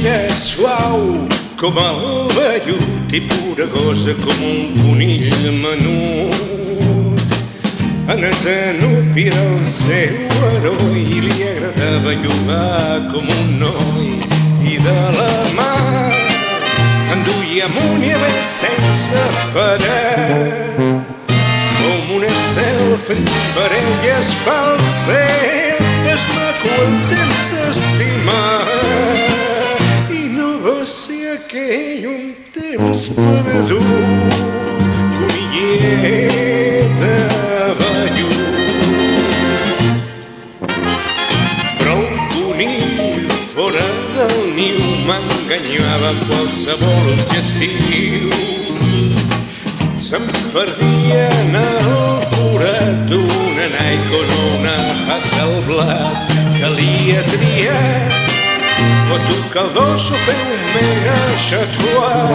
Era suau com el vellut i pura gosa com un conill menut. En Zenobi era el seu heroi i li agradava jugar com un noi. I de la mà enduia amunt i avall sense parar, com un estel fent parelles pel cel. És maco el temps d'estimar i no va ser aquell un temps perdut. Conillet de vellut, però un conill fora del niu m'enganyava amb qualsevol objectiu. Se'm perdia en el forat d'una Nike o una Hasselblad. Calia triar o tocar el dos o fer un mega xatuar.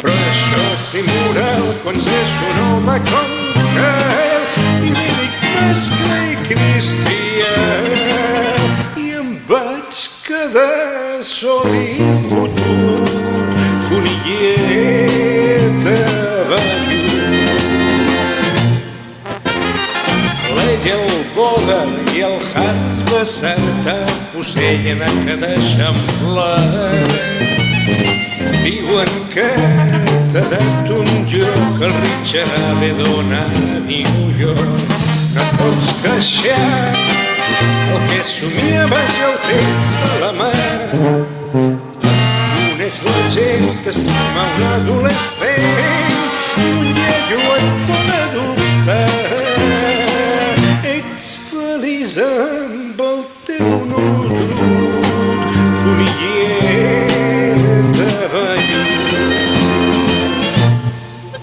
Però això és immoral quan s'és un home com Cal i líric, mescle i cristià. I em vaig quedar sol i fotut, conillet de el boda i el Hans Bassett afusellen a cada eixamplar. Diuen que t'ha dat un joc el Richard Avedon a New York. No et pots queixar, el que somiaves ja el tens a la mà. Coneix la gent, t'estima un adolescent i un iaio et pot adoptar. Ets feliç amb el teu nodrut, conillet de vellut.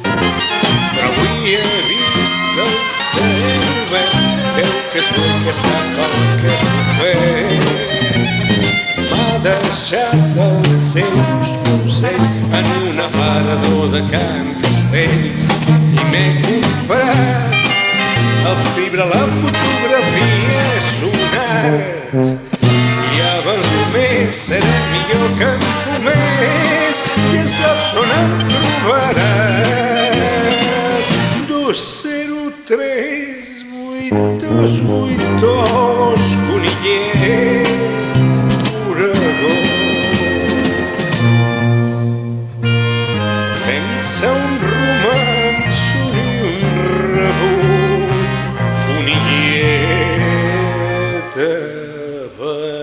Però avui he vist el cel obert, veu que és bo que sap el que s'ho fet. M'ha deixat els seus consells en un aparador de Can Castells i m'he comprat el fibra, la fotografia és un art. I abans només serà millor que em promès, que saps on em trobaràs. 203-828, conillet Oregó. Sense un romanço ni un rebut, conillet de vellut.